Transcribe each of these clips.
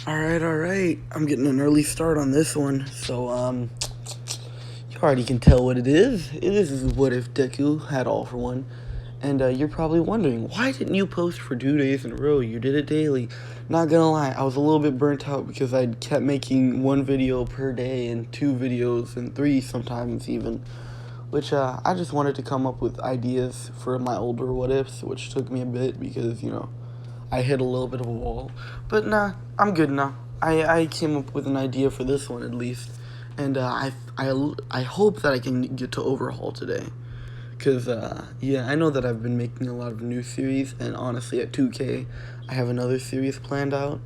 Alright. I'm getting an early start on this one. So, you already can tell what it is. This is What If Deku had all for one. And you're probably wondering, why didn't you post for 2 days in a row? You did it daily. Not gonna lie, I was a little bit burnt out because I kept making one video per day and 2 videos and 3 sometimes even. Which I just wanted to come up with ideas for my older what ifs, which took me a bit because, I hit a little bit of a wall. But nah, I'm good now. I came up with an idea for this one at least. And I hope that I can get to Overhaul today. Because, I know that I've been making a lot of new series. And honestly, at 2K, I have another series planned out.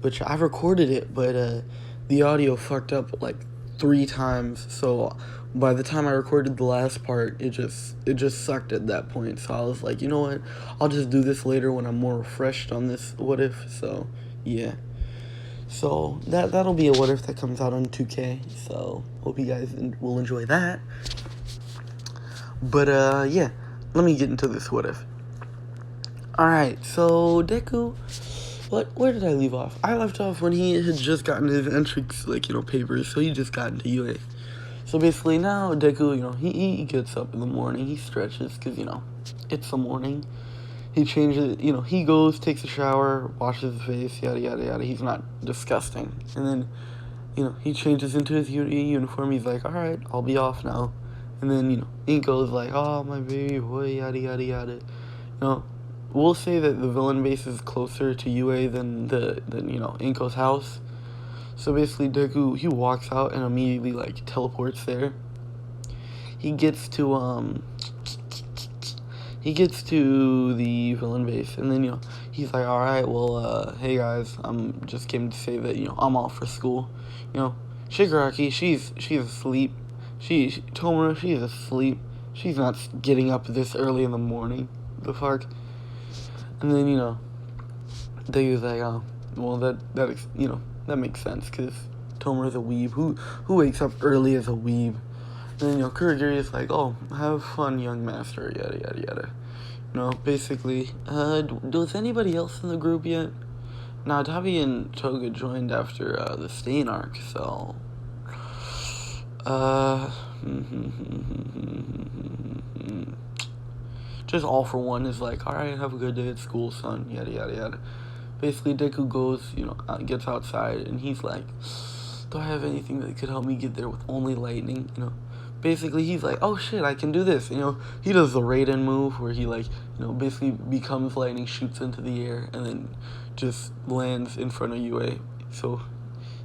Which I've recorded it, but the audio fucked up like 3 times. So by the time I recorded the last part, it just sucked at that point. So I was like, you know what? I'll just do this later when I'm more refreshed on this what if. So yeah. So that'll be a what if that comes out on 2K. So hope you guys will enjoy that. But yeah, let me get into this what if. All right, so Deku. Where did I leave off? I left off when he had just gotten his entrance, papers, so he just got into UA. So basically now, Deku, he gets up in the morning, he stretches, because, it's the morning. He changes, he goes, takes a shower, washes his face, yada, yada, yada. He's not disgusting. And then, he changes into his uniform. He's like, all right, I'll be off now. And then, Inko's like, oh, my baby boy, yada, yada, yada. We'll say that the villain base is closer to UA than Inko's house. So basically Deku, he walks out and immediately teleports there. He gets to the villain base, and then he's like, alright, well, hey guys, I'm just came to say that I'm off for school. Shigaraki, she's asleep. Tomura, she's asleep. She's not getting up this early in the morning. The fuck. And then, Deku's like, oh, well, that makes sense, because Tomura's a weeb. Who wakes up early as a weeb? And then, Kurogiri's like, oh, have fun, young master, yada, yada, yada. Basically, does anybody else in the group yet? Nah, Tabi and Toga joined after, the Stain arc, so... Just all for one is like, alright, have a good day at school, son, yada, yada, yada. Basically, Deku goes, gets outside, and he's like, do I have anything that could help me get there with only lightning, Basically, he's like, oh shit, I can do this, He does the Raiden move where he, basically becomes lightning, shoots into the air, and then just lands in front of UA. So,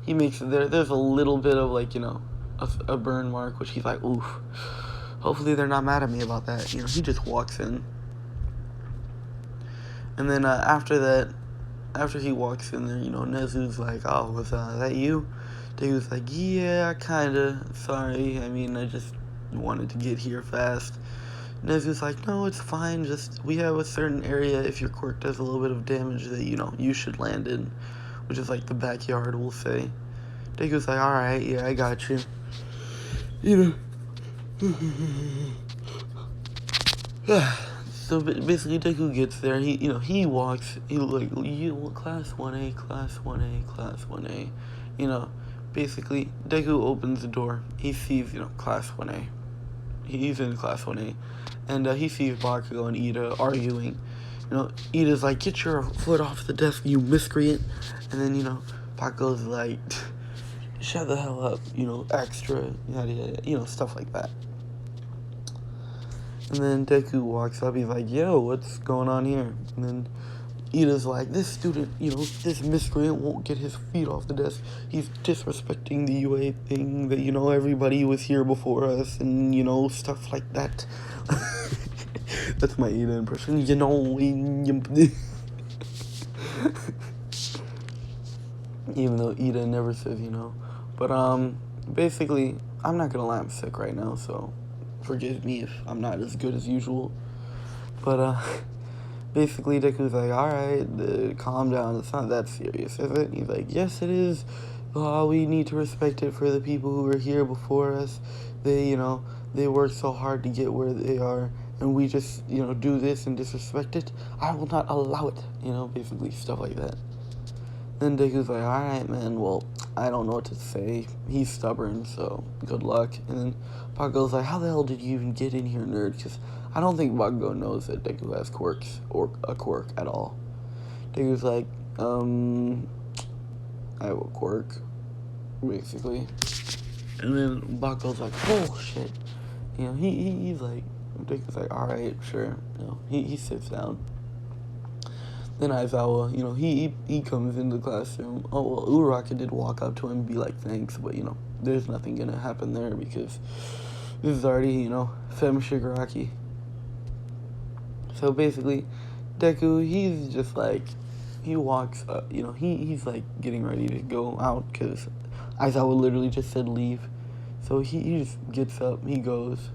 he makes it there. There's a little bit of, a burn mark, which he's like, oof. Hopefully they're not mad at me about that. He just walks in. And then after he walks in there, Nezu's like, oh, was that you? Deku's like, yeah, kinda. Sorry, I just wanted to get here fast. Nezu's like, no, it's fine. Just, we have a certain area, if your quirk does a little bit of damage, that, you should land in. Which is like the backyard, we'll say. Deku's like, alright, yeah, I got you. So basically, Deku gets there. He walks. He like, class 1A, class 1A, class 1A. Basically, Deku opens the door. He sees, class 1A. He's in class 1A, and he sees Bakugou and Ida arguing. Ida's like, get your foot off the desk, you miscreant. And then, Bakugou's like, shut the hell up, extra, yada, yada, stuff like that. And then Deku walks up, he's like, yo, what's going on here? And then Ida's like, this student, this miscreant won't get his feet off the desk. He's disrespecting the UA thing that, everybody was here before us and, stuff like that. That's my Ida impression, Even though Ida never says, But, basically, I'm not gonna lie, I'm sick right now, so forgive me if I'm not as good as usual. But, basically, Deku's like, alright, calm down, it's not that serious, is it? He's like, yes, it is. We need to respect it for the people who were here before us. They, they worked so hard to get where they are, and we just, do this and disrespect it. I will not allow it, basically, stuff like that. Then Deku's like, alright, man, well, I don't know what to say. He's stubborn, so good luck. And then Bakugou's like, how the hell did you even get in here, nerd? Because I don't think Bakugou knows that Deku has quirks, or a quirk at all. Deku's like, I have a quirk, basically. And then Bakugou's like, oh, shit. You know, he's like, Deku's like, alright, sure. You know, he sits down. Then Aizawa, you know, he comes into the classroom. Oh, well, Uraraka did walk up to him and be like, thanks, but, you know, there's nothing gonna happen there because this is already, you know, Fem Shigaraki. So basically, Deku, he's just like, he walks up, you know, he's like getting ready to go out because Aizawa literally just said leave. So he just gets up, he goes,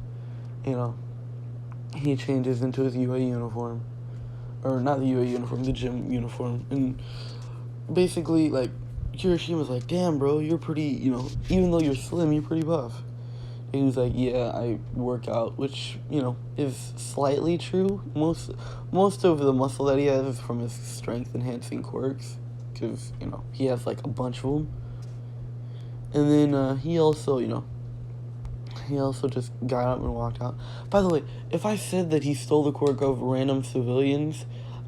you know, he changes into his UA uniform. Or not the UA uniform, the gym uniform. And basically, like, Kirishima's like, damn, bro, you're pretty, you know, even though you're slim, you're pretty buff. And he was like, yeah, I work out, which, you know, is slightly true. Most of the muscle that he has is from his strength-enhancing quirks. Because, you know, he has, like, a bunch of them. And then he also, you know, he also just got up and walked out. By the way, if I said that he stole the quirk of random civilians,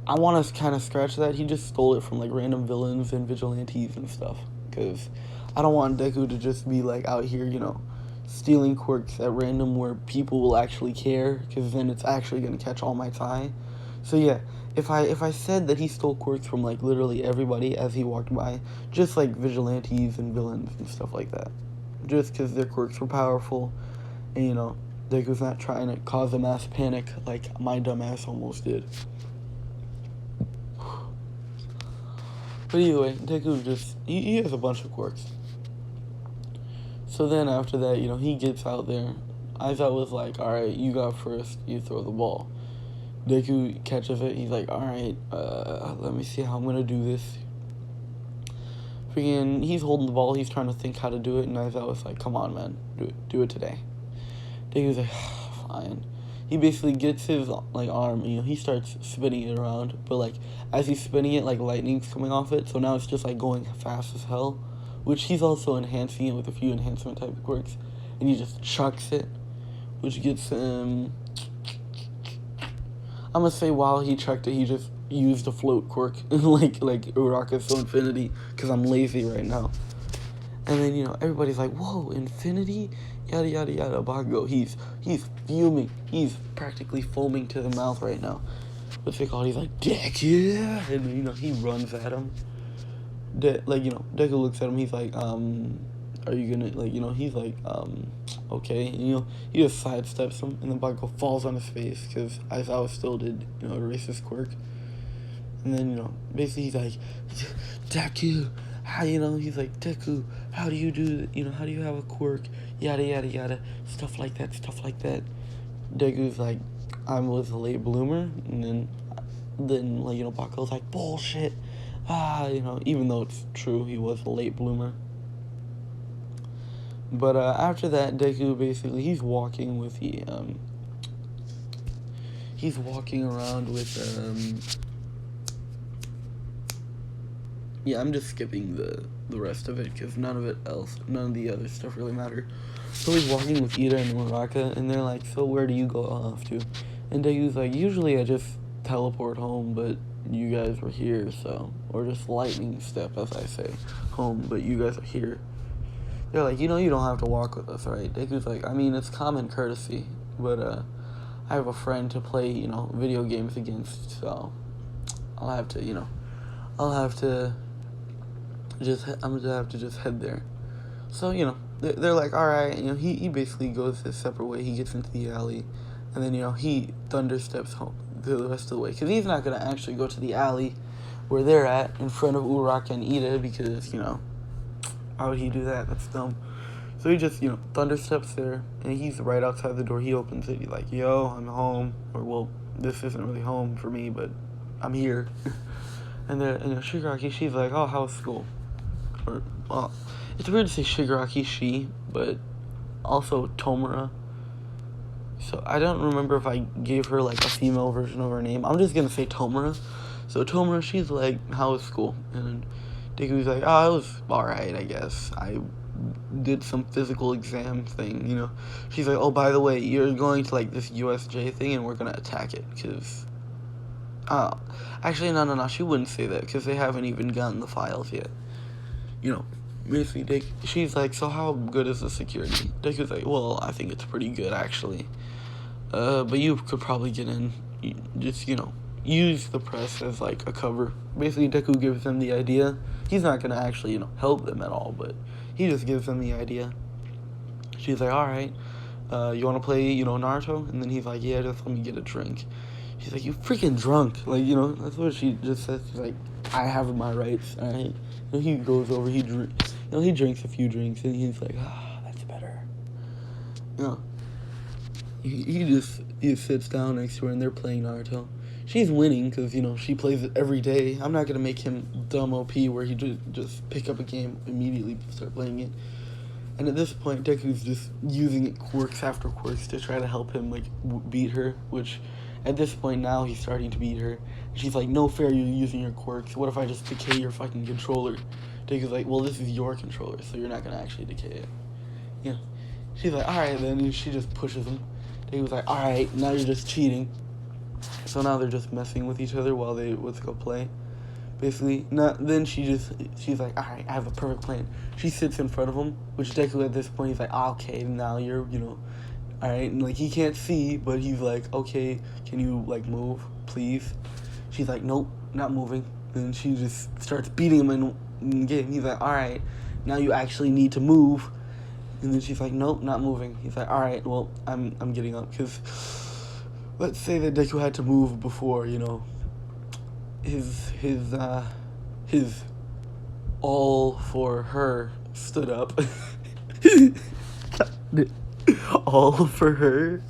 I want to kind of scratch that. He just stole it from, like, random villains and vigilantes and stuff. Because I don't want Deku to just be, like, out here, you know, stealing quirks at random where people will actually care. Because then it's actually going to catch All Might's eye. So, yeah, if I said that he stole quirks from, like, literally everybody as he walked by, just, like, vigilantes and villains and stuff like that. Just because their quirks were powerful. And, you know, Deku's not trying to cause a mass panic like my dumbass almost did. But anyway, Deku just, he has a bunch of quirks. So then after that, you know, he gets out there. Aizawa was like, alright, you got first, you throw the ball. Deku catches it, he's like, alright, let me see how I'm gonna do this. Freaking, he's holding the ball, he's trying to think how to do it, and Aizawa's like, come on, man, do it today. Deku's like, fine. He basically gets his, like, arm, you know, he starts spinning it around, but, like, as he's spinning it, like, lightning's coming off it, so now it's just, like, going fast as hell, which he's also enhancing it with a few enhancement type of quirks, and he just chucks it, which gets him, I'm gonna say while he chucked it, he just used a float quirk, like Uraraka So Infinity, because I'm lazy right now. And then, you know, everybody's like, whoa, Infinity? Yada, yada, yada. Bakugou, he's fuming. He's practically foaming to the mouth right now. What's it called? He's like, Deku! And, you know, he runs at him. Like, you know, Deku looks at him. He's like, are you gonna, like, you know, he's like, okay. And, you know, he just sidesteps him. And then Bakugou falls on his face because Aizawa still did, you know, erase his quirk. And then, you know, basically he's like, Deku! How, you know, he's like, Deku, how do you do, you know, how do you have a quirk, yada, yada, yada, stuff like that. Deku's like, I was a late bloomer, and then like, you know, Bakugou's like, bullshit, you know, even though it's true, he was a late bloomer. But, after that, Deku, basically, he's walking with the, he's walking around with, yeah, I'm just skipping the rest of it because none of the other stuff really mattered. So he's walking with Ida and Uraraka, and they're like, so where do you go off to? And Deku's like, usually I just teleport home, but you guys were here, so, or just lightning step, as I say, home, but you guys are here. They're like, you know, you don't have to walk with us, right? Deku's like, I mean, it's common courtesy, but, I have a friend to play, you know, video games against, so I'm gonna have to just head there. So, you know, they're like, alright, you know, he basically goes his separate way, he gets into the alley, and then, you know, he thundersteps home the rest of the way, because he's not going to actually go to the alley where they're at, in front of Uraraka and Ida, because, you know, why would he do that? That's dumb. So he just, you know, thundersteps there, and he's right outside the door. He opens it, he's like, yo, I'm home, or, well, this isn't really home for me, but I'm here. And then, you know, Shigaraki, she's like, oh, how's school? Or, well, it's weird to say Shigaraki, she, but also Tomura. So I don't remember if I gave her, like, a female version of her name. I'm just gonna say Tomura. So Tomura, she's like, how is school? And Deku's like, oh, it was alright, I guess. I did some physical exam thing, you know. She's like, oh, by the way, you're going to, like, this USJ thing, and we're gonna attack it, because... actually, no, she wouldn't say that, because they haven't even gotten the files yet. You know, basically, she's like, so how good is the security? Deku's like, well, I think it's pretty good, actually. But you could probably get in, just, you know, use the press as, like, a cover. Basically, Deku gives them the idea. He's not gonna actually, you know, help them at all, but he just gives them the idea. She's like, alright, you wanna play, you know, Naruto? And then he's like, yeah, just let me get a drink. She's like, you freaking drunk. Like, you know, that's what she just says. She's like, I have my rights, alright? You know, he goes over, he drinks a few drinks, and he's like, that's better. You know, he just sits down next to her, and they're playing Naruto. She's winning, because, you know, she plays it every day. I'm not going to make him dumb OP where he just pick up a game immediately start playing it. And at this point, Deku's just using quirks after quirks to try to help him, like, beat her, which, at this point now, he's starting to beat her. And she's like, no fair, you're using your quirks. What if I just decay your fucking controller? Deku's like, well, this is your controller, so you're not going to actually decay it. Yeah. She's like, alright then, and she just pushes him. Deku's like, alright, now you're just cheating. So now they're just messing with each other while they go play. Basically, then she's like, alright, I have a perfect plan. She sits in front of him, which Deku at this point, he's like, okay, now you're, you know, alright, and like, he can't see, but he's like, okay, can you, like, move, please? She's like, nope, not moving. And she just starts beating him in the game. He's like, alright, now you actually need to move. And then she's like, nope, not moving. He's like, alright, well, I'm getting up, because let's say that Deku had to move before, you know, his all for her stood up. All for her.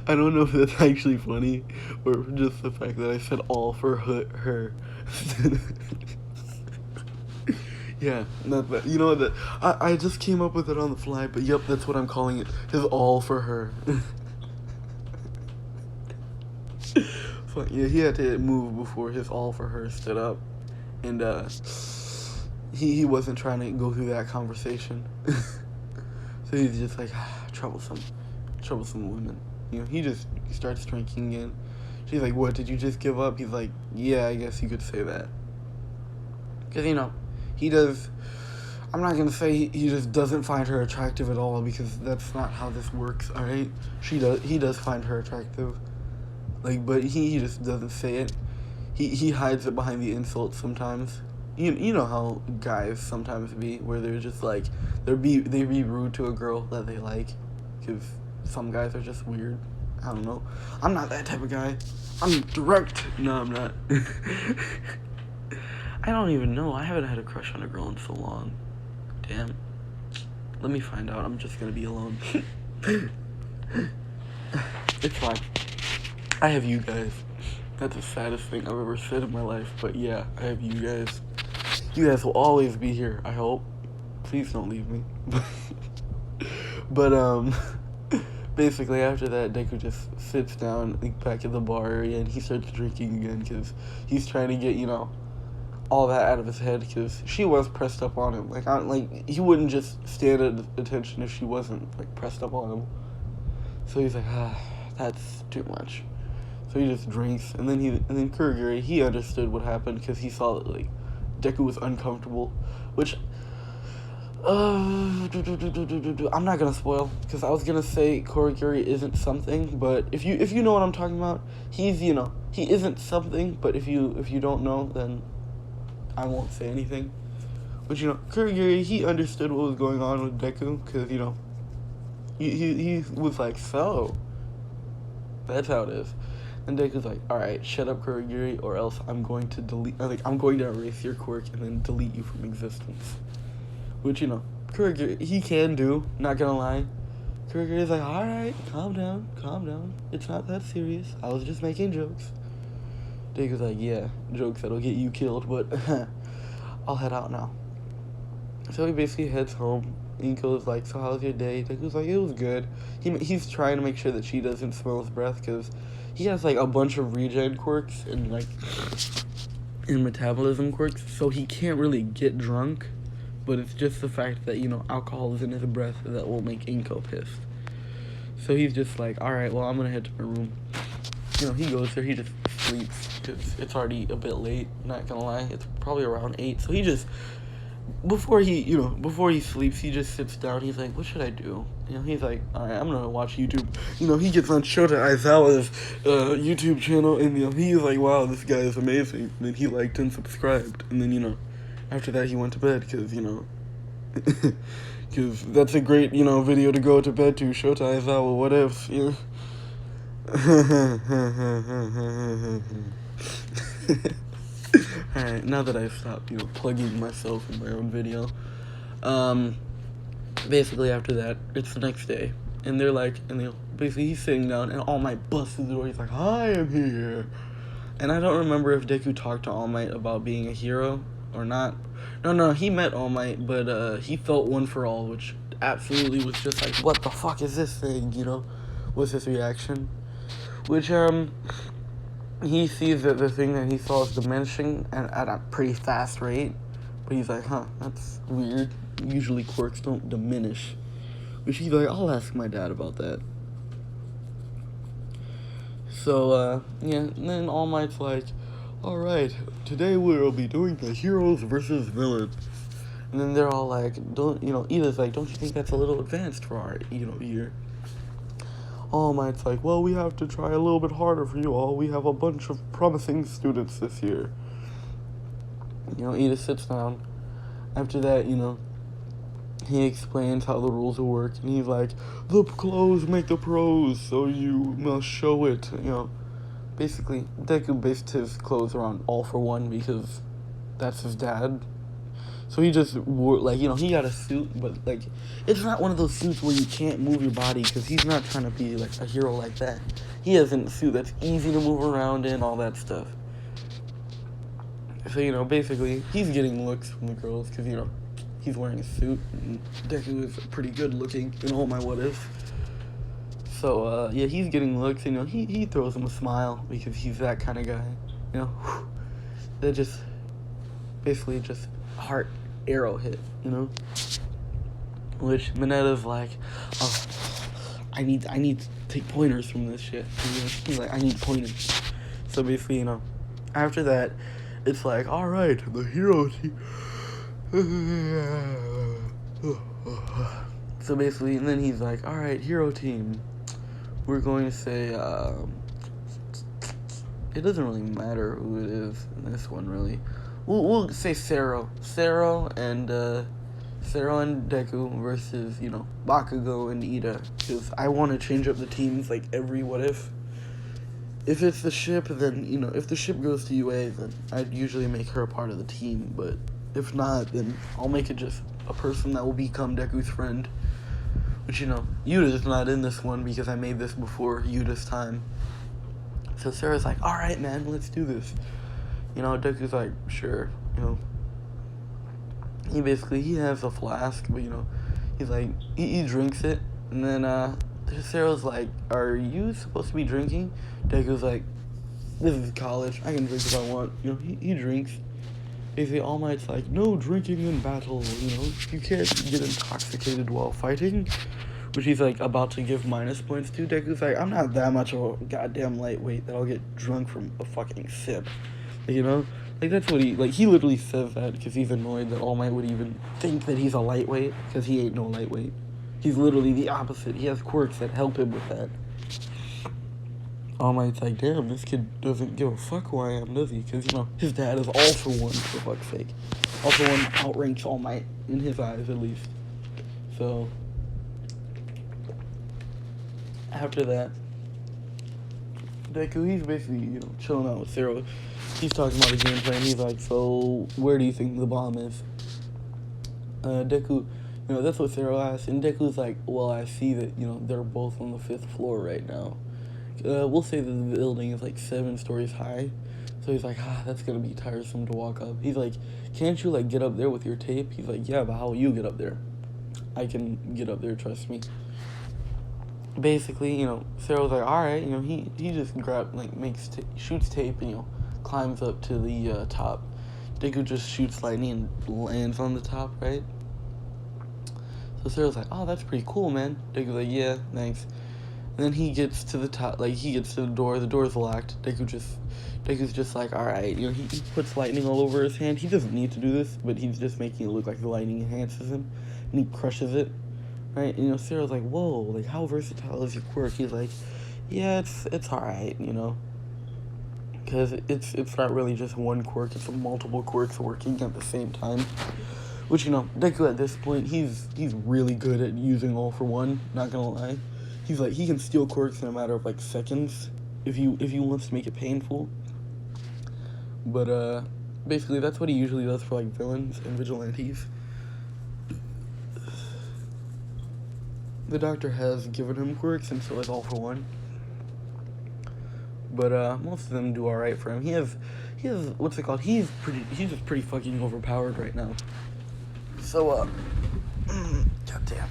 I don't know if that's actually funny or just the fact that I said all for her. Yeah, not that. You know that I just came up with it on the fly, but yep, that's what I'm calling it. His all for her. But yeah, he had to move before his all for her stood up, and he wasn't trying to go through that conversation. So he's just like, troublesome women. You know, he starts drinking again. She's like, what, did you just give up? He's like, yeah, I guess you could say that. Because, you know, he does, I'm not going to say he just doesn't find her attractive at all, because that's not how this works, alright? He does find her attractive. Like, but he just doesn't say it. He hides it behind the insults sometimes. You know how guys sometimes be, where they're just like, they be rude to a girl that they like, because some guys are just weird. I don't know. I'm not that type of guy. I'm direct. No, I'm not. I don't even know. I haven't had a crush on a girl in so long. Damn. Let me find out. I'm just gonna be alone. It's fine. I have you guys. That's the saddest thing I've ever said in my life, but yeah, I have you guys. You guys will always be here, I hope. Please don't leave me. But, basically after that, Deku just sits down back at the bar area, and he starts drinking again, because he's trying to get, you know, all that out of his head, because she was pressed up on him. Like, he wouldn't just stand at attention if she wasn't, like, pressed up on him. So he's like, that's too much. So he just drinks, and then Kurogiri, he understood what happened, because he saw that, like, Deku was uncomfortable, which, I'm not gonna spoil, because I was gonna say Kurogiri isn't something, but if you know what I'm talking about, he's, you know, he isn't something, but if you don't know, then I won't say anything. But, you know, Kurogiri, he understood what was going on with Deku, because, you know, he was like, so, that's how it is. And Deku's like, alright, shut up, Kurogiri, or else I'm going to erase your quirk and then delete you from existence. Which, you know, Kurogiri, he can do, not gonna lie. Kurogiri's like, alright, calm down. It's not that serious. I was just making jokes. Deku's like, yeah, jokes that'll get you killed, but I'll head out now. So he basically heads home, Inko's like, so how's your day? Deku's like, it was good. He's trying to make sure that she doesn't smell his breath, because he has, like, a bunch of regen quirks and, like, and metabolism quirks, so he can't really get drunk, but it's just the fact that, you know, alcohol is in his breath that will make Inko pissed. So he's just like, alright, well, I'm gonna head to my room. You know, he goes there, he just sleeps, because it's already a bit late, not gonna lie. It's probably around 8, so he just, before he sleeps, he just sits down. He's like, what should I do? You know, he's like, alright, I'm gonna watch YouTube. You know, he gets on Shota Aizawa's YouTube channel, and, you know, he's like, wow, this guy is amazing. And then he liked and subscribed. And then, you know, after that, he went to bed, because, you know, because that's a great, you know, video to go to bed to. Shota Aizawa, what if, you know? Alright, now that I've stopped, you know, plugging myself in my own video, basically after that, it's the next day, and they're like, and you know, basically he's sitting down, and All Might busts through the door. He's like, hi, I'm here. And I don't remember if Deku talked to All Might about being a hero or not. No, he met All Might, but he felt one for all, which absolutely was just like, what the fuck is this thing, you know, was his reaction. Which, he sees that the thing that he saw is diminishing at a pretty fast rate, but he's like, huh, that's weird. Usually quirks don't diminish. Which he's like, I'll ask my dad about that. So, yeah, and then All Might's like, alright, today we'll be doing the heroes versus villains. And then they're all like, Ida's like, don't you think that's a little advanced for our, you know, year? All Might's like, well, we have to try a little bit harder for you all. We have a bunch of promising students this year. You know, Ida sits down. After that, you know, he explains how the rules will work. And he's like, the clothes make the pros, so you must show it. You know, basically, Deku based his clothes around All for One because that's his dad. So he just wore, like, you know, he got a suit, but, like, it's not one of those suits where you can't move your body, because he's not trying to be, like, a hero like that. He has a suit that's easy to move around in, all that stuff. So, you know, basically, he's getting looks from the girls, because, you know, he's wearing a suit, and Deku is pretty good looking in All My What If. So, yeah, he's getting looks, and, you know, he throws him a smile, because he's that kind of guy, you know. That just, basically, just heart arrow hit, you know, which Minetta's like, oh, I need to take pointers from this shit. He's like, I need pointers. So basically, you know, after that, it's like, all right, the hero team. So basically, and then he's like, all right, hero team, we're going to say, it doesn't really matter who it is in this one, really. We'll say Sero and Deku versus, you know, Bakugou and Ida, because I want to change up the teams like every what if. If it's the ship, then, you know, if the ship goes to UA, then I'd usually make her a part of the team, but if not, then I'll make it just a person that will become Deku's friend. Which, you know, Yuda's not in this one because I made this before Yuda's time. So Sarah's like, alright, man, let's do this. You know, Deku's like, sure, you know. He has a flask, but, you know, he's like, he drinks it, and then, Sarah's like, are you supposed to be drinking? Deku's like, this is college, I can drink if I want. You know, he drinks. Basically, All Might's like, no drinking in battle, you know, you can't get intoxicated while fighting. Which he's, like, about to give minus points to. Deku's like, I'm not that much of a goddamn lightweight that I'll get drunk from a fucking sip. You know? Like, that's what he literally says that because he's annoyed that All Might would even think that he's a lightweight, because he ain't no lightweight. He's literally the opposite. He has quirks that help him with that. All Might's like, damn, this kid doesn't give a fuck who I am, does he? Because, you know, his dad is All for One, for fuck's sake. All for One outranks All Might, in his eyes, at least. So, after that, Deku, he's basically, you know, chilling out with Zero. He's talking about the gameplay, and he's like, so, where do you think the bomb is? Deku, you know, that's what Zero asked, and Deku's like, well, I see that, you know, they're both on the 5th floor right now. We'll say that the building is like 7 stories high, so he's like, that's gonna be tiresome to walk up. He's like, can't you, like, get up there with your tape? He's like, yeah, but how will you get up there? I can get up there, trust me. Basically, Sarah was like, alright, he just shoots tape and, climbs up to the top. Deku just shoots lightning and lands on the top, right? So Sarah's like, oh, that's pretty cool, man. Deku's like, yeah, thanks. And then he gets to the top, he gets to the door's locked. Deku's just like, alright, he puts lightning all over his hand. He doesn't need to do this, but he's just making it look like the lightning enhances him, and he crushes it, right? And, Sarah's like, whoa, how versatile is your quirk? He's like, yeah, it's alright, because it's not really just one quirk, it's multiple quirks working at the same time. Which, Deku at this point, he's really good at using all for one, not gonna lie. He's like, he can steal quirks in a matter of seconds if he wants to make it painful. But basically that's what he usually does for villains and vigilantes. The doctor has given him quirks, and so is all for one. But most of them do alright for him. He has what's it called? He's just pretty fucking overpowered right now. So goddamn.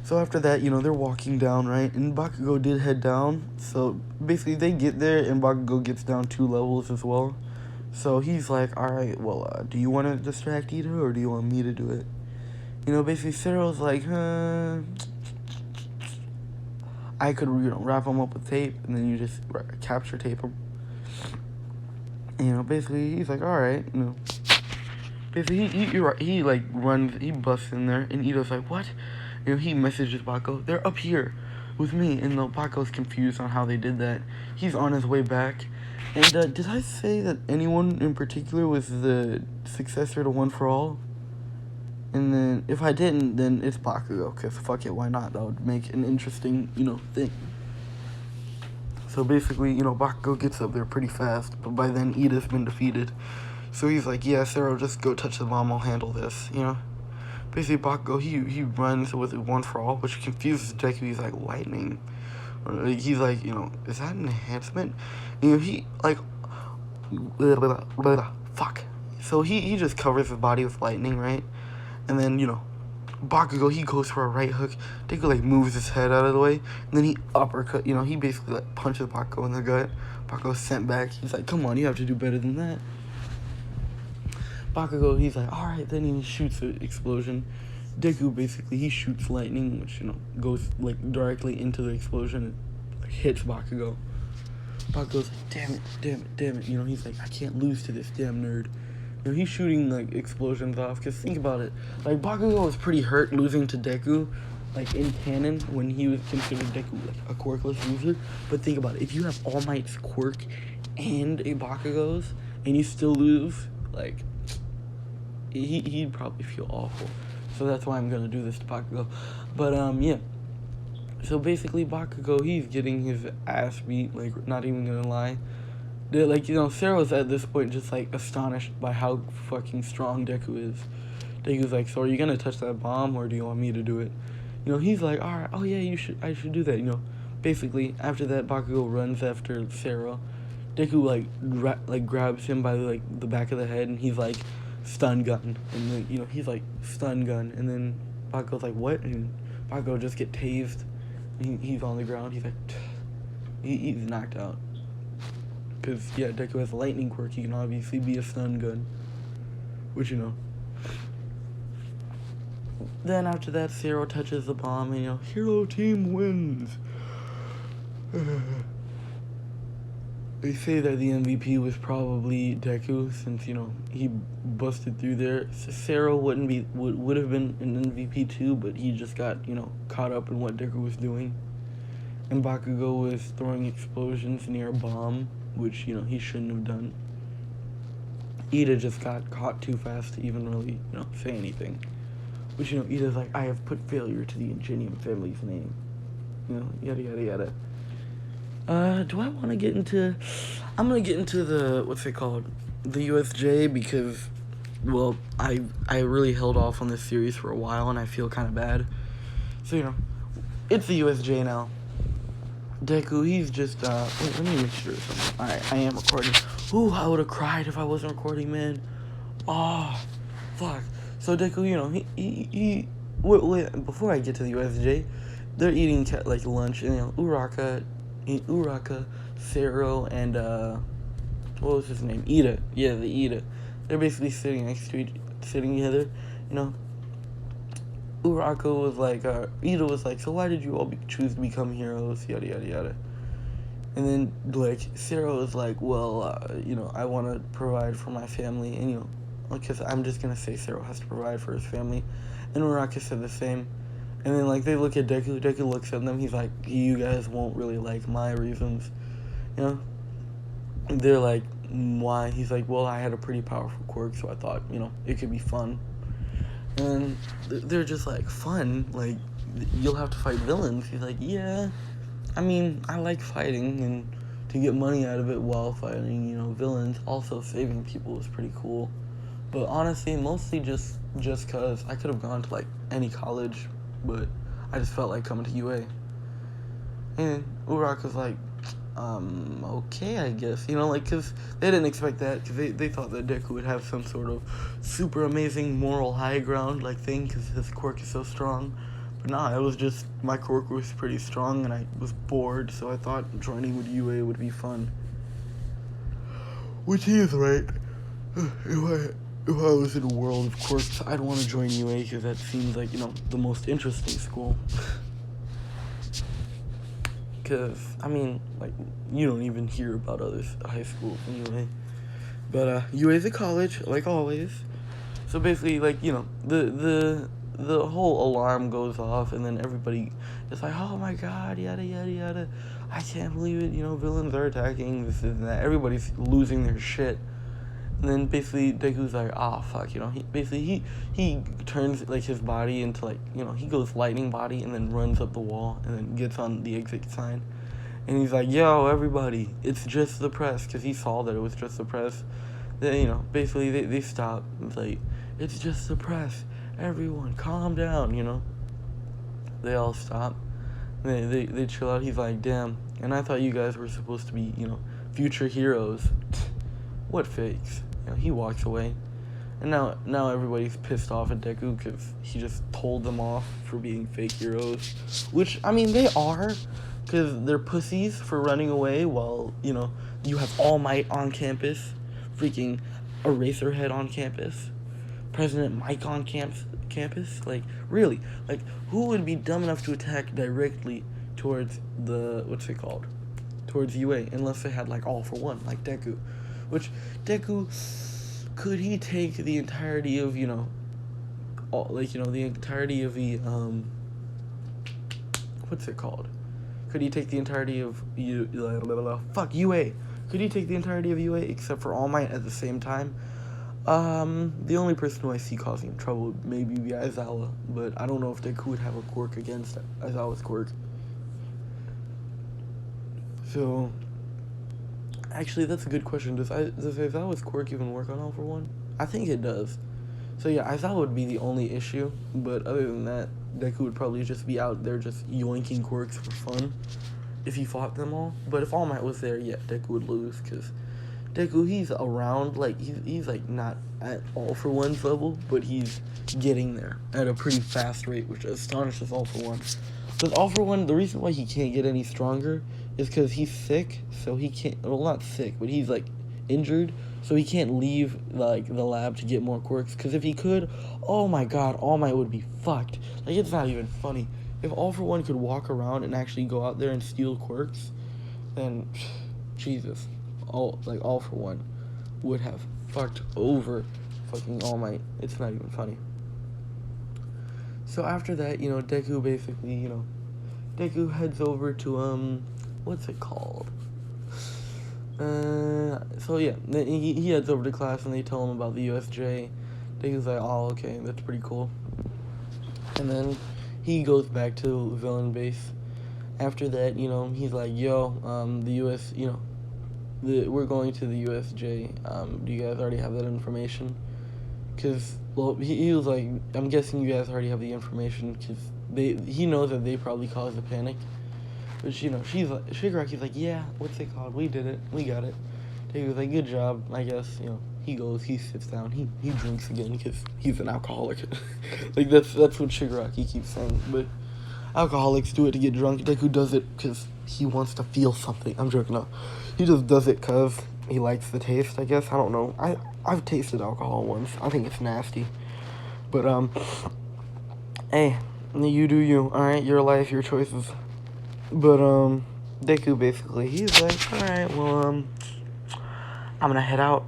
So after that, they're walking down, right? And Bakugou did head down. So basically they get there and Bakugou gets down 2 levels as well. So he's like, alright, well, do you want to distract Ida or do you want me to do it? Basically Cereal's like, I could, wrap him up with tape and then you just capture tape him. Basically he's like, alright, Basically he runs, he busts in there and Ida's like, what? He messages Bakugou, they're up here with me, and Bakugou's confused on how they did that. He's on his way back. And did I say that anyone in particular was the successor to One for All? And then, if I didn't, then it's Bakugou, because fuck it, why not? That would make an interesting, thing. So basically, Bakugou gets up there pretty fast, but by then Ida's been defeated. So he's like, yeah, Sarah, just go touch the bomb, I'll handle this, Basically, Bakugou, he runs with One for All, which confuses Deku. He's like, lightning. He's like, is that an enhancement? Fuck. So he just covers his body with lightning, right? And then, Bakugou, he goes for a right hook. Deku, moves his head out of the way. And then he uppercut, he basically, punches Bakugou in the gut. Bakugou's sent back. He's like, come on, you have to do better than that. Bakugou, he's like, alright, then he shoots an explosion. Deku, basically, he shoots lightning, which, goes, directly into the explosion and, hits Bakugou. Bakugou's like, damn it, he's like, I can't lose to this damn nerd. He's shooting, explosions off, because think about it, Bakugou was pretty hurt losing to Deku, in canon, when he was considered Deku, a quirkless user, but think about it, if you have All Might's quirk and a Bakugou's, and you still lose, he'd probably feel awful. So that's why I'm gonna do this to Bakugou. But, yeah. So basically, Bakugou, he's getting his ass beat, not even gonna lie. Sarah was at this point just, astonished by how fucking strong Deku is. Deku's like, so are you gonna touch that bomb, or do you want me to do it? He's like, alright, oh yeah, I should do that, Basically, after that, Bakugou runs after Sarah. Deku, grabs him by, the back of the head, and he's like, stun gun, and then he's like stun gun, and then Bakugou's like, what? And Bakugou just get tased. He's on the ground. He's like, he's knocked out. Cause Deku has a lightning quirk. He can obviously be a stun gun, which Then after that, Zero touches the bomb, and hero team wins. They say that the MVP was probably Deku, since he busted through there. Sarah would have been an MVP too, but he just got caught up in what Deku was doing. And Bakugou was throwing explosions near a bomb, which he shouldn't have done. Ida just got caught too fast to even really say anything. Which Ida's like, I have put failure to the Ingenium family's name. Yada yada yada. Do I want to get into... I'm going to get into the, what's it called? The USJ, because, well, I really held off on this series for a while, and I feel kind of bad. So, it's the USJ now. Deku, he's just, wait, let me make sure. Alright, I am recording. Ooh, I would have cried if I wasn't recording, man. Oh, fuck. So Deku, before I get to the USJ, they're eating like lunch, and Uraka, Sero, and what was his name? Ida. Yeah, the Ida. They're basically sitting together. You know, Uraka was like, Ida was like, so why did you all choose to become heroes? Yada yada yada. And then like Sarah was like, well, I want to provide for my family, and because I'm just gonna say Sarah has to provide for his family, and Uraka said the same. And then like they look at Deku. Deku looks at them. He's like, you guys won't really like my reasons, you know. They're like, why? He's like, well, I had a pretty powerful quirk, so I thought, it could be fun. And they're just like, fun? Like, you'll have to fight villains. He's like, yeah, I mean, I like fighting, and to get money out of it while fighting, villains. Also, saving people is pretty cool. But honestly, mostly just because I could have gone to, like, any college, but I just felt like coming to UA. And Uraraka's was like, okay, I guess. Because they didn't expect that, because they thought that Deku would have some sort of super amazing moral high ground, like, thing, because his quirk is so strong. But nah, it was just, my quirk was pretty strong, and I was bored, so I thought joining with UA would be fun. Which he is right. If I was in a world of quirks, I'd want to join UA, because that seems like, the most interesting school. Because, I mean, like, you don't even hear about other high schools in UA. But, UA's a college, like always. So basically, like, the whole alarm goes off, and then everybody is like, oh my god, yada yada yada, I can't believe it, villains are attacking, this and that, everybody's losing their shit. And then basically Deku's like, fuck, he turns like his body into like, he goes lightning body and then runs up the wall and then gets on the exit sign, and he's like, yo, everybody, it's just the press, because he saw that it was just the press. Then, basically they stop. It's like, it's just the press, everyone calm down. They all stop. They chill out. He's like, damn, and I thought you guys were supposed to be, future heroes. What fakes? He walks away. And now everybody's pissed off at Deku because he just told them off for being fake heroes. Which, I mean, they are, because they're pussies for running away while, you have All Might on campus, freaking Eraserhead on campus, President Mike on campus. Like, really? Like, who would be dumb enough to attack directly towards towards UA, unless they had, like, All for One, like Deku. Which, Deku, could he take the entirety of, the entirety of the, Could he take the entirety of, UA. Could he take the entirety of UA except for All Might at the same time? The only person who I see causing trouble would maybe be Aizawa, but I don't know if Deku would have a quirk against Aizawa's quirk. So, actually, that's a good question. Does Aizawa's quirk even work on All for One? I think it does. So yeah, Aizawa would be the only issue, but other than that, Deku would probably just be out there just yoinking quirks for fun if he fought them all. But if All Might was there, yeah, Deku would lose, because Deku, he's around, like, he's like, not at All for One's level, but he's getting there at a pretty fast rate, which astonishes All for One. Because All for One, the reason why he can't get any stronger is because he's sick, so he can't, well, not sick, but he's, like, injured, so he can't leave, like, the lab to get more quirks, because if he could, oh my god, All Might would be fucked. Like, it's not even funny. If All for One could walk around and actually go out there and steal quirks, then, Jesus, All for One would have fucked over fucking All Might. It's not even funny. So after that, Deku basically, Deku heads over to, what's it called? So yeah, he heads over to class and they tell him about the USJ. Deku's like, oh, okay, that's pretty cool. And then he goes back to villain base. After that, he's like, yo, we're going to the USJ. Do you guys already have that information? Because, well, he was like, I'm guessing you guys already have the information, because he knows that they probably caused the panic. But, Shigaraki's like, yeah, what's it called? We did it. We got it. He was like, good job, I guess, he goes, he sits down, he drinks again because he's an alcoholic. Like, that's what Shigaraki keeps saying. But alcoholics do it to get drunk. Deku does it because he wants to feel something. I'm joking, no. He just does it because he likes the taste, I guess. I don't know. I've tasted alcohol once. I think it's nasty. But, hey, you do you, alright? Your life, your choices. But, Deku basically, he's like, alright, well, I'm gonna head out.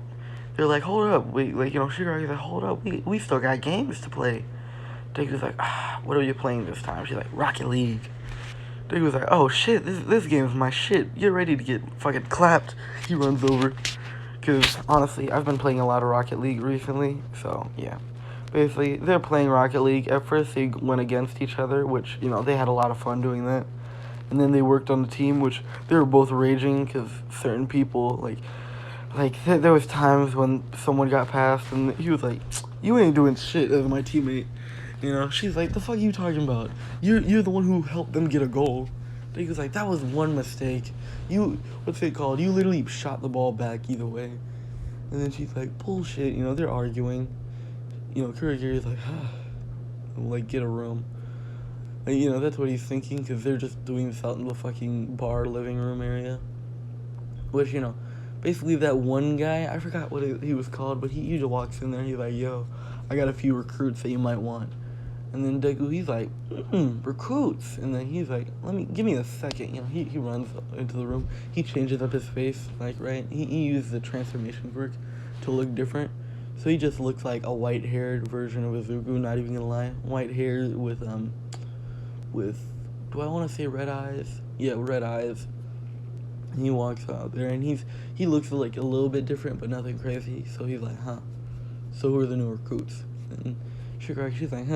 They're like, hold up, wait, like, Shigaraki's like, hold up, we still got games to play. Deku's like, what are you playing this time? She's like, Rocket League. Deku's like, oh shit, this game's my shit. Get ready to get fucking clapped. He runs over. Because, honestly, I've been playing a lot of Rocket League recently, so, yeah. Basically, they're playing Rocket League. At first, they went against each other, which, they had a lot of fun doing that. And then they worked on the team, which they were both raging, because certain people, there was times when someone got past, and he was like, you ain't doing shit as my teammate. She's like, the fuck are you talking about? You're the one who helped them get a goal. He was like, that was one mistake. What's it called? You literally shot the ball back either way. And then she's like, bullshit. They're arguing. Kurogiri's like, like, get a room. And, that's what he's thinking, because they're just doing this out in the fucking bar living room area. Which, basically that one guy, I forgot what he was called, but he just walks in there and he's like, yo, I got a few recruits that you might want. And then Deku, he's like, recruits. And then he's like, give me a second. He runs into the room. He changes up his face, right? He used the transformation quirk to look different. So he just looks like a white-haired version of Izuku, not even gonna lie. White hair with, do I want to say red eyes? Yeah, red eyes. And he walks out there, and he looks like a little bit different, but nothing crazy. So he's like, so who are the new recruits? And Shigaraki, she's like,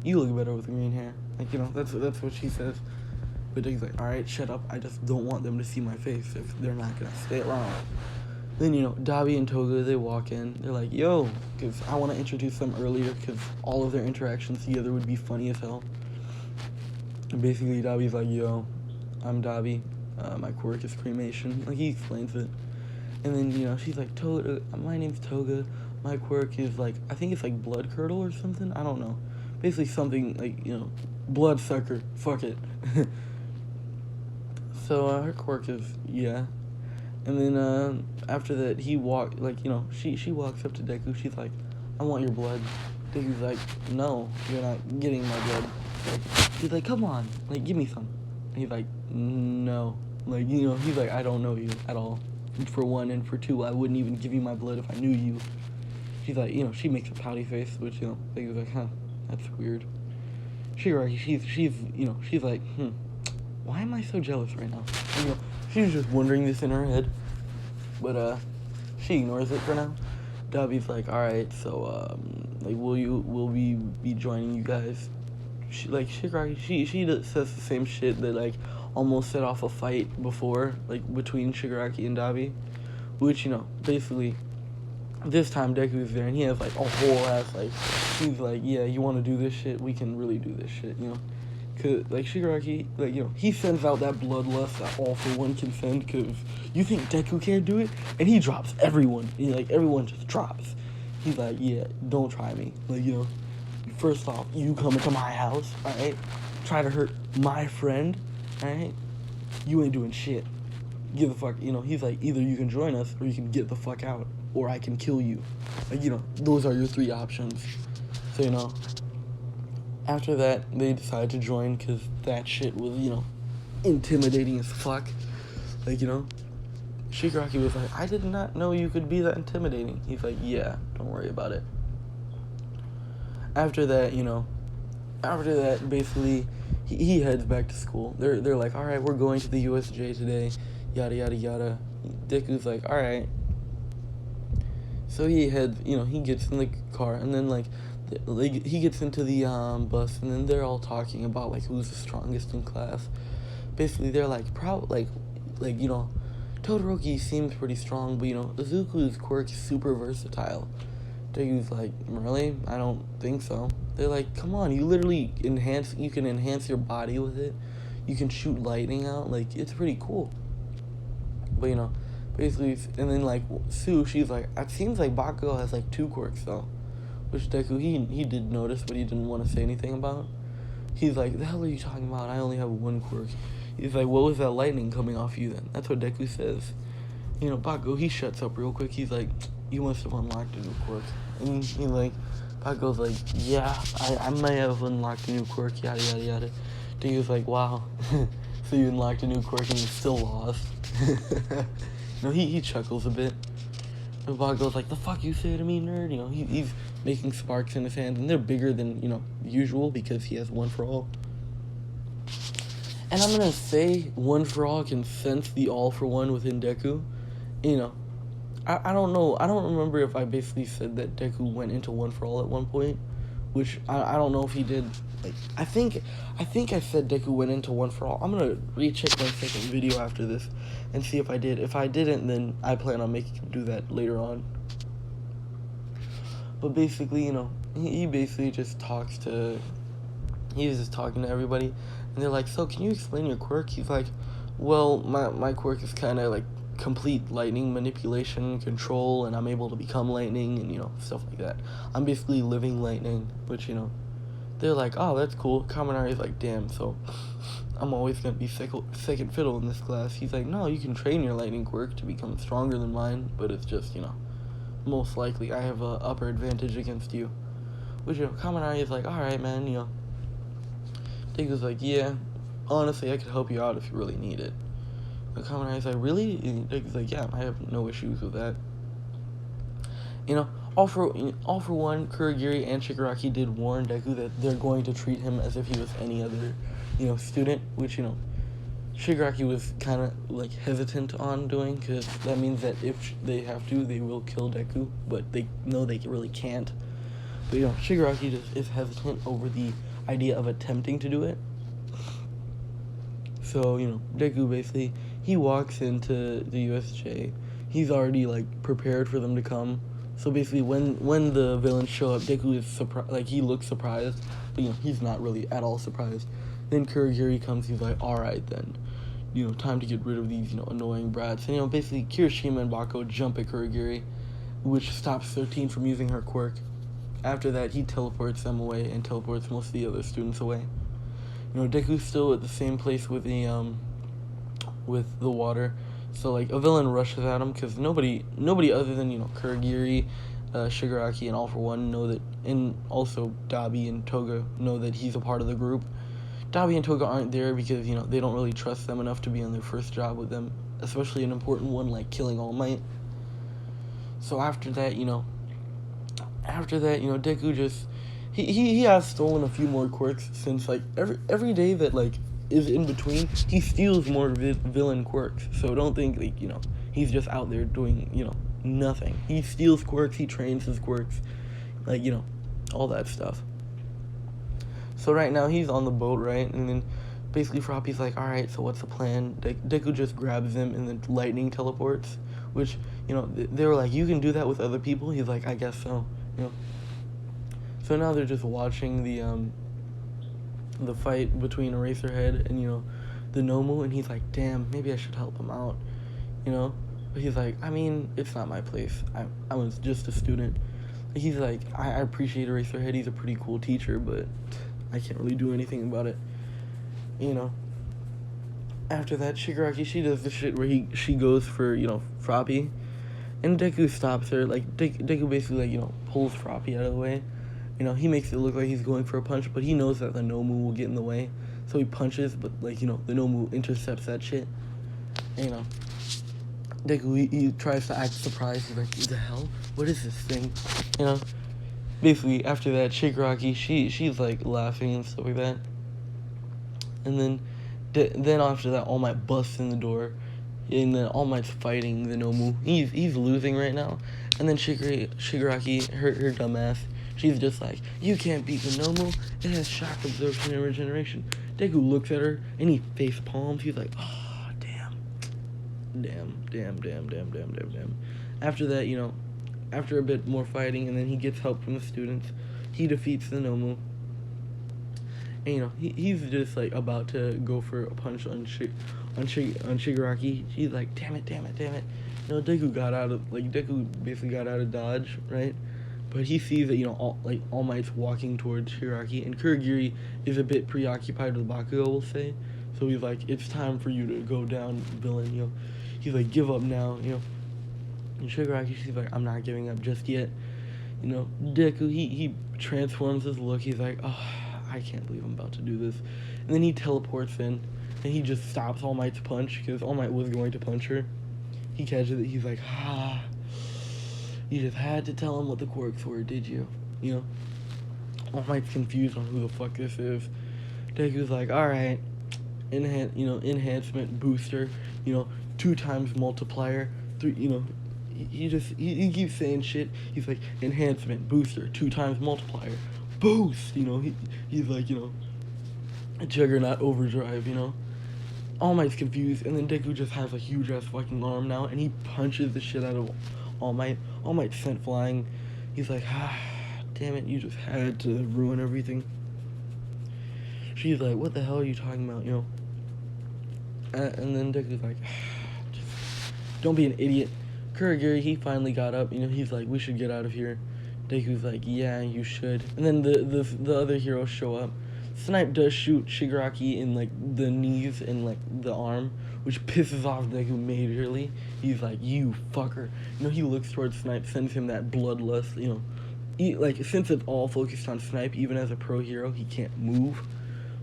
you look better with green hair. That's what she says. But he's like, alright, shut up. I just don't want them to see my face if they're not gonna stay around. Then, Dabi and Toga, they walk in. They're like, yo, because I want to introduce them earlier, because all of their interactions together would be funny as hell. And basically, Dabi's like, yo, I'm Dabi. My quirk is cremation. He explains it. And then, she's like, Toga, my name's Toga. My quirk is, I think it's, blood curdle or something. I don't know. Basically something, blood sucker. Fuck it. So, her quirk is, yeah. And then, after that, he walked, she walks up to Deku. She's like, I want your blood. Deku's like, no, you're not getting my blood. He's like, come on, give me some. And he's like, no. He's like, I don't know you at all. For one, and for two, I wouldn't even give you my blood if I knew you. She's like, she makes a pouty face, which, Deku's like, that's weird. Shigaraki, she's like, why am I so jealous right now? She's just wondering this in her head. But, she ignores it for now. Dabi's like, alright, so, will we be joining you guys? Shigaraki, she says the same shit that, almost set off a fight before, between Shigaraki and Dabi. Which, basically, this time Deku's there, and he has, a whole ass, he's like, yeah, you want to do this shit? We can really do this shit, Cause, Shigaraki, he sends out that bloodlust that all for one can send, cause you think Deku can't do it? And he drops everyone. Everyone just drops. He's like, yeah, don't try me. First off, you come into my house, alright? Try to hurt my friend, alright? You ain't doing shit. Give the fuck, he's like, either you can join us, or you can get the fuck out, or I can kill you. Those are your three options. So, after that, they decide to join, because that shit was, intimidating as fuck. Shigaraki was like, I did not know you could be that intimidating. He's like, yeah, don't worry about it. After that, basically, he heads back to school. They're like, alright, we're going to the USJ today, yada, yada, yada. Deku's like, alright. So he heads, he gets in the car, and then, he gets into the, bus, and then they're all talking about, who's the strongest in class. Basically, they're like, Todoroki seems pretty strong, but, Izuku's quirk is super versatile. Deku's like, really? I don't think so. They're like, come on, you literally you can enhance your body with it. You can shoot lightning out, it's pretty cool. But, basically, and then like Sue, she's like, it seems like Bakugou has like 2 quirks though, which Deku he did notice, but he didn't want to say anything about. He's like, the hell are you talking about? I only have 1 quirk. He's like, what was that lightning coming off you then? That's what Deku says. Bakugou, he shuts up real quick. He's like, you must have unlocked a new quirk. And he's like, Bakugou's like, yeah, I may have unlocked a new quirk, yada yada yada. Deku's like, wow, so you unlocked a new quirk and you still lost. He chuckles a bit. And Bakugou's like, the fuck you say to me, nerd? He's making sparks in his hands, and they're bigger than, usual because he has 1 for all. And I'm gonna say 1 for all can sense the all for one within Deku. I don't know. I don't remember if I basically said that Deku went into 1 for all at one point, which I don't know if he did. Like, I think I said Deku went into 1 for all. I'm gonna recheck my second video after this and see if I did. If I didn't, then I plan on making him do that later on. But basically, he basically just talks to. He was just talking to everybody, and they're like, "So, can you explain your quirk?" He's like, "Well, my quirk is kind of like complete lightning manipulation control, and I'm able to become lightning and stuff like that. I'm basically living lightning," which they're like, "Oh, that's cool." Kaminari's like, "Damn, so I'm always gonna be second fiddle in this class." He's like, "No, you can train your lightning quirk to become stronger than mine, but it's just most likely I have a upper advantage against you." Which Kaminari is like, "All right, man, Deku's like, "Yeah, honestly, I could help you out if you really need it." And Kaminari's like, "Really?" And Deku's like, "Yeah, I have no issues with that." All for one, Kurogiri and Shigaraki did warn Deku that they're going to treat him as if he was any other, student, which, Shigaraki was kind of, like, hesitant on doing, because that means that if they have to, they will kill Deku, but they know they really can't. But, Shigaraki just is hesitant over the idea of attempting to do it. So, Deku basically, he walks into the USJ. He's already, like, prepared for them to come. So basically, when the villains show up, Deku is surprised. Like, he looks surprised, but he's not really at all surprised. Then Kurogiri comes. He's like, "All right, then, time to get rid of these annoying brats." And basically, Kirishima and Bako jump at Kurogiri, which stops 13 from using her quirk. After that, he teleports them away and teleports most of the other students away. Deku's still at the same place with the water. So, like, a villain rushes at him because nobody other than, Kurogiri, Shigaraki, and All For One know that, and also Dabi and Toga know that he's a part of the group. Dabi and Toga aren't there because, they don't really trust them enough to be on their first job with them, especially an important one like killing All Might. So after that, Deku just, he has stolen a few more quirks since, like, every day that, like, is in between, he steals more villain quirks. So don't think, like, he's just out there doing, nothing. He steals quirks, he trains his quirks, like, all that stuff. So right now he's on the boat, right? And then basically Frappi's like, "All right, so what's the plan?" Deku just grabs him and then lightning teleports, which, they were like, "You can do that with other people?" He's like, "I guess so." So now they're just watching the fight between Eraserhead and, the Nomu, and he's like, "Damn, maybe I should help him out," But he's like, "I mean, it's not my place. I was just a student." He's like, I appreciate Eraserhead. He's a pretty cool teacher, but I can't really do anything about it, After that, Shigaraki, she does the shit where she goes for, Frappy, and Deku stops her. Like, Deku basically, like, pulls Frappy out of the way. He makes it look like he's going for a punch, but he knows that the Nomu will get in the way. So he punches, but, like, the Nomu intercepts that shit. And, Deku, he tries to act surprised. He's like, "What the hell? What is this thing?" Basically, after that, Shigaraki, she's, like, laughing and stuff like that. And then after that, All Might busts in the door. And then All Might's fighting the Nomu. He's losing right now. And then Shigaraki, her dumbass, she's just like, "You can't beat the Nomu. It has shock absorption and regeneration." Deku looks at her, and he face palms. He's like, "Oh, damn. After that, after a bit more fighting, and then he gets help from the students, he defeats the Nomu. And, he's just, like, about to go for a punch on Shigaraki. She's like, damn it. Deku got out of, Deku basically got out of dodge, right? But he sees that, All Might's walking towards Shigaraki, and Kurogiri is a bit preoccupied with Bakugou, we'll say. So he's like, it's time for you to go down, villain, He's like, give up now, And Shigaraki, she's like, I'm not giving up just yet. Deku, he transforms his look. He's like, oh, I can't believe I'm about to do this. And then he teleports in, and he just stops All Might's punch, because All Might was going to punch her. He catches it. He's like, you just had to tell him what the quirks were, did you? All Might's confused on who the fuck this is. Deku's like, alright, enhancement, booster, 2 times multiplier, 3, he keeps saying shit. He's like, enhancement, booster, 2 times multiplier, boost, he's like, Juggernaut overdrive, All Might's confused, and then Deku just has a huge ass fucking arm now, and he punches the shit out of All Might. All Might sent flying. He's like, damn it, you just had to ruin everything. She's like, what the hell are you talking about, and then Deku's like, just don't be an idiot. Kurogiri, he finally got up, he's like, we should get out of here. Deku's like, yeah, you should. And then the other heroes show up. Snipe does shoot Shigaraki in, the knees and, the arm, which pisses off Deku majorly. He's like, you fucker. He looks towards Snipe, sends him that bloodlust, since it's all focused on Snipe, even as a pro hero, he can't move.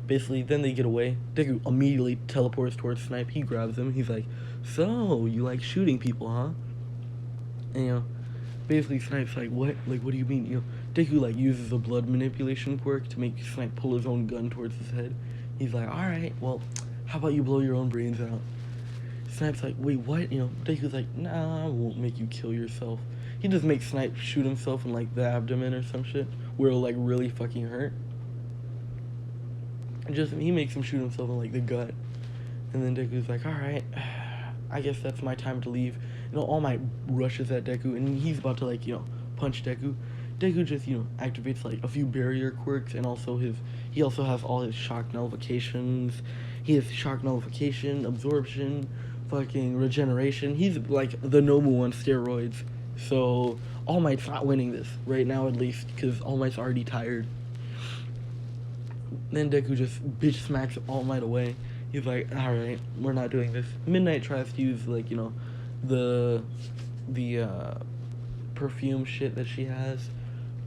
Basically, then they get away. Deku immediately teleports towards Snipe. He grabs him. He's like, so, you like shooting people, huh? And, basically Snipe's like, what? What do you mean? Deku, uses a blood manipulation quirk to make Snipe pull his own gun towards his head. He's like, alright, well, how about you blow your own brains out? Snipe's like, wait, what? Deku's like, nah, I won't make you kill yourself. He just makes Snipe shoot himself in, the abdomen or some shit, where it'll, really fucking hurt. He makes him shoot himself in, the gut. And then Deku's like, alright, I guess that's my time to leave. All Might rushes at Deku, and he's about to, punch Deku. Deku just, activates, a few barrier quirks, and he also has all his shock nullifications. He has shock nullification, absorption, fucking regeneration. He's, the Nomu on steroids. So, All Might's not winning this, right now at least, because All Might's already tired. Then Deku just bitch smacks All Might away. He's like, alright, we're not doing this. Midnight tries to use, the perfume shit that she has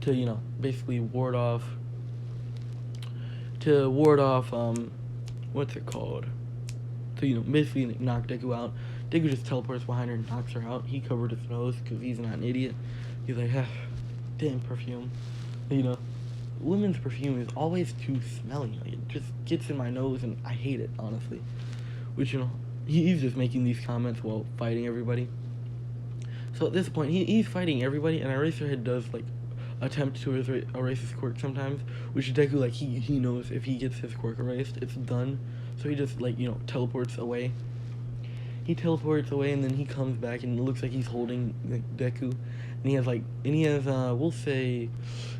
to, basically ward off, what's it called? To, basically knock Deku out. Deku just teleports behind her and knocks her out. He covered his nose because he's not an idiot. He's like, damn perfume. Women's perfume is always too smelly. It just gets in my nose and I hate it, honestly. Which, he's just making these comments while fighting everybody. So at this point, he's fighting everybody, and Eraserhead does, attempt to erase his quirk sometimes, which Deku, he knows if he gets his quirk erased, it's done. So he just, teleports away. He teleports away, and then he comes back, and it looks like he's holding, Deku. And he has, we'll say,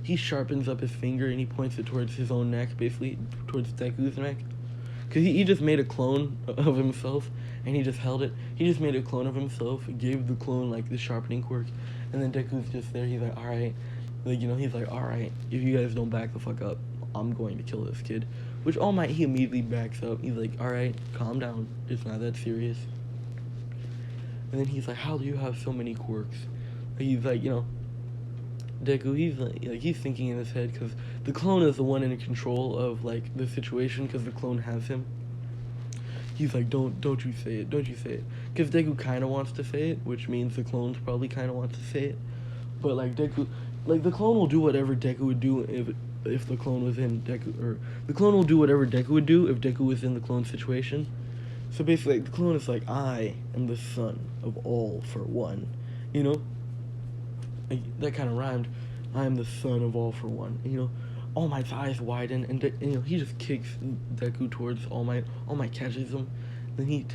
he sharpens up his finger, and he points it towards his own neck, basically, towards Deku's neck. Because he just made a clone of himself, and he just held it. He just made a clone of himself, gave the clone, the sharpening quirk, and then Deku's just there. He's like, alright. He's like, alright, if you guys don't back the fuck up, I'm going to kill this kid. Which All Might, he immediately backs up. He's like, alright, calm down. It's not that serious. And then he's like, how do you have so many quirks? He's like, Deku, he's thinking in his head, because the clone is the one in control of, the situation, because the clone has him. He's like, don't you say it, don't you say it. Because Deku kind of wants to say it, which means the clones probably kind of wants to say it. But, Deku, the clone will do whatever Deku would do if the clone was in Deku, or the clone will do whatever Deku would do if Deku was in the clone situation. So basically, the clone is like, I am the son of all for one, that kind of rhymed. I am the son of all for one. All Might's eyes widen, and he just kicks Deku towards All Might. All Might catches him, then he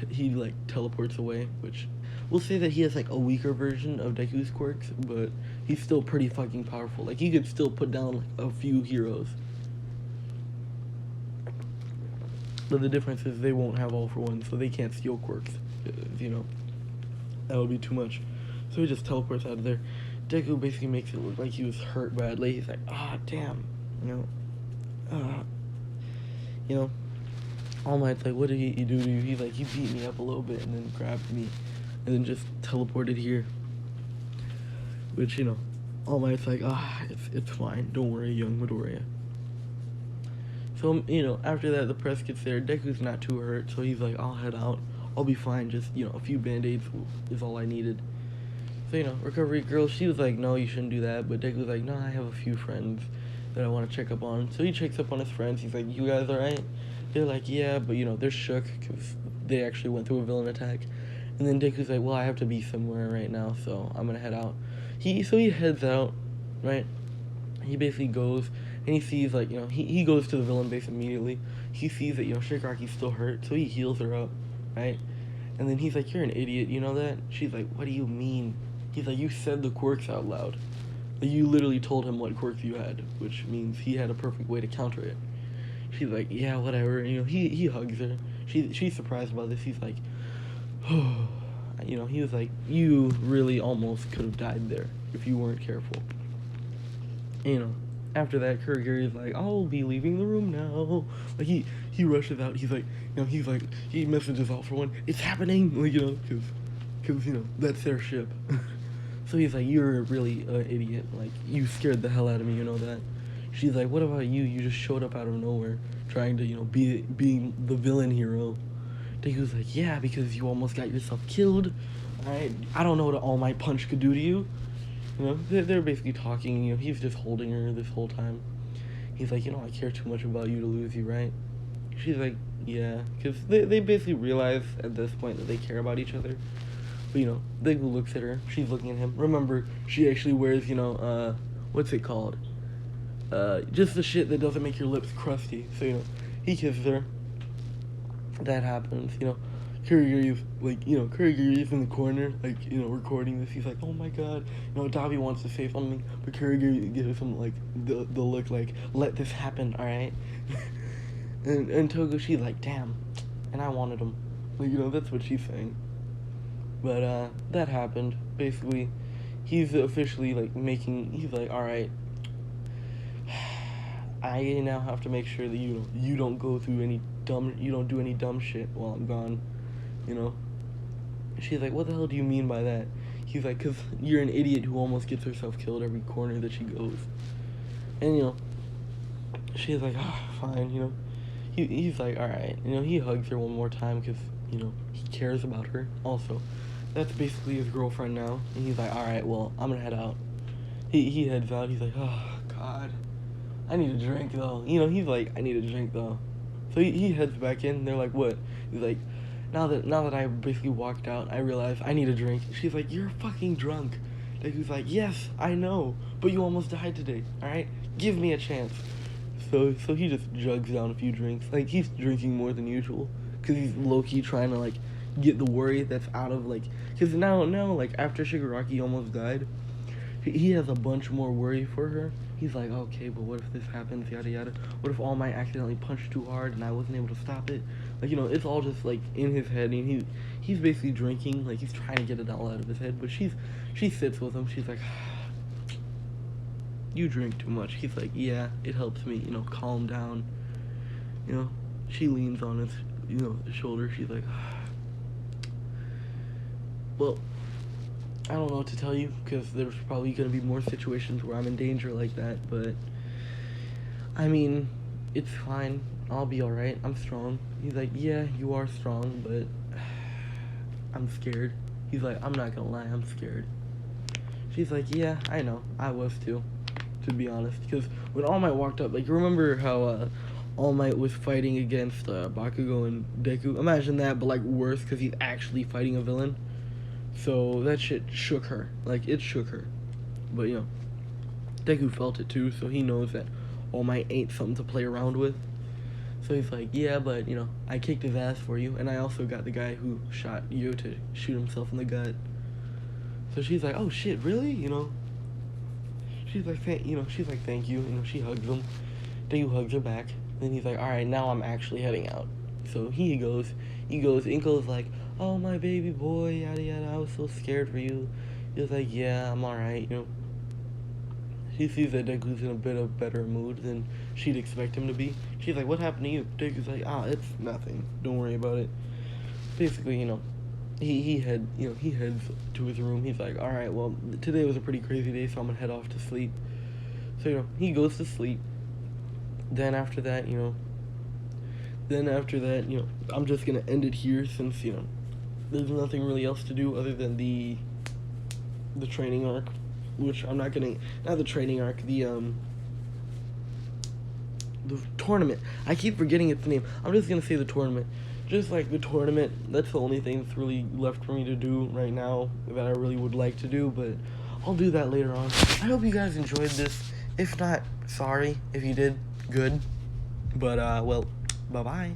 teleports away. Which we'll say that he has a weaker version of Deku's quirks, but he's still pretty fucking powerful. He could still put down a few heroes. But the difference is they won't have all for one, so they can't steal quirks. That would be too much. So he just teleports out of there. Deku basically makes it look like he was hurt badly. He's like, ah, damn, you know, uh, you know. All Might's like, what did he do to you? He's like, he beat me up a little bit and then grabbed me, and then just teleported here. Which, you know, All Might's like, it's fine. Don't worry, young Midoriya. So, you know, after that, the press gets there. Deku's not too hurt, so he's like, I'll head out. I'll be fine. Just, you know, a few band-aids is all I needed. So, you know, Recovery Girl, she was like, no, you shouldn't do that. But Deku was like, no, I have a few friends that I want to check up on. So he checks up on his friends. He's like, you guys alright? They're like, yeah, but, you know, they're shook because they actually went through a villain attack. And then Deku's like, well, I have to be somewhere right now, so I'm going to head out. So he heads out, right? He basically goes, and he sees, like, you know, he goes to the villain base immediately. He sees that, you know, Shigaraki's still hurt, so he heals her up, right? And then he's like, you're an idiot, you know that? She's like, what do you mean? He's like, you said the quirks out loud. Like, you literally told him what quirks you had, which means he had a perfect way to counter it. She's like, yeah, whatever. You know, he hugs her. She's surprised about this. He's like, oh. You know, he was like, you really almost could have died there if you weren't careful. And, you know, after that, Kurogiri's like, I'll be leaving the room now. Like, he rushes out. He's like, you know, he messages out for one, it's happening. Like, you know, because you know, that's their ship. So he's like, you're really an idiot. Like, you scared the hell out of me, you know that? She's like, what about you? You just showed up out of nowhere trying to, you know, being the villain hero. Deku's like, yeah, because you almost got yourself killed. Alright, I don't know what an All Might punch could do to you. You know, they're basically talking, you know, he's just holding her this whole time. He's like, you know, I care too much about you to lose you, right? She's like, yeah, because they basically realize at this point that they care about each other. But, you know, Deku looks at her, she's looking at him. Remember, she actually wears, you know, what's it called? Just the shit that doesn't make your lips crusty. So, you know, he kisses her. That happens, you know. Kurogiri's like, you know, Kurogiri's in the corner, like, you know, recording this. He's like, oh my god, you know, Dabi wants to say something, but Kurogiri gives him like the look like, let this happen, alright? and Togo, she's like, damn, and I wanted him. Like, you know, that's what she's saying. But that happened. Basically, he's officially like he's like, alright, I now have to make sure that you don't go through you don't do any dumb shit while I'm gone, you know? She's like, what the hell do you mean by that? He's like, because you're an idiot who almost gets herself killed every corner that she goes. And, you know, she's like, fine, you know? He's like, alright, you know, he hugs her one more time because, you know, he cares about her also. That's basically his girlfriend now. And he's like, alright, well, I'm gonna head out. He heads out, he's like, oh, God. I need a drink, though. You know, he's like, I need a drink, though. So he heads back in. They're like, what? He's like, now that I basically walked out, I realized I need a drink. She's like, you're fucking drunk. Deku's like, yes, I know, but you almost died today, alright? Give me a chance. So he just jugs down a few drinks. Like, he's drinking more than usual, because he's low-key trying to, like, get the worry that's out of, like, because now, like, after Shigaraki almost died, he has a bunch more worry for her. He's like, okay, but what if this happens, yada yada? What if All Might accidentally punched too hard and I wasn't able to stop it? Like, you know, it's all just, like, in his head, and he's basically drinking, like, he's trying to get it all out of his head, but she sits with him, she's like, you drink too much. He's like, yeah, it helps me, you know, calm down. You know, she leans on his, you know, shoulder, she's like, well, I don't know what to tell you, because there's probably going to be more situations where I'm in danger like that, but, I mean, it's fine, I'll be alright, I'm strong. He's like, yeah, you are strong, but, I'm scared. He's like, I'm not gonna lie, I'm scared. She's like, yeah, I know, I was too, to be honest, because when All Might walked up, like, you remember how, All Might was fighting against, Bakugou and Deku? Imagine that, but, like, worse, because he's actually fighting a villain. So that shit shook her. Like, it shook her. But, you know, Deku felt it too, so he knows that All Might ain't something to play around with. So he's like, yeah, but, you know, I kicked his ass for you, and I also got the guy who shot you to shoot himself in the gut. So she's like, oh shit, really? You know? She's like, thank you. You know, she hugs him. Deku hugs her back. Then he's like, alright, now I'm actually heading out. So he goes, Inko's like, oh, my baby boy, yada yada, I was so scared for you. He was like, yeah, I'm alright, you know. She sees that Deku's in a bit of better mood than she'd expect him to be. She's like, what happened to you? Deku's like, it's nothing. Don't worry about it. Basically, you know, he heads to his room. He's like, all right, well, today was a pretty crazy day, so I'm gonna head off to sleep. So, you know, he goes to sleep. Then after that, you know, I'm just gonna end it here since, you know, there's nothing really else to do other than the training arc, which I'm not gonna, not the training arc, the tournament. I keep forgetting its name. I'm just gonna say the tournament. Just like the tournament, that's the only thing that's really left for me to do right now that I really would like to do, but I'll do that later on. I hope you guys enjoyed this. If not, sorry. If you did, good. But, well, bye-bye.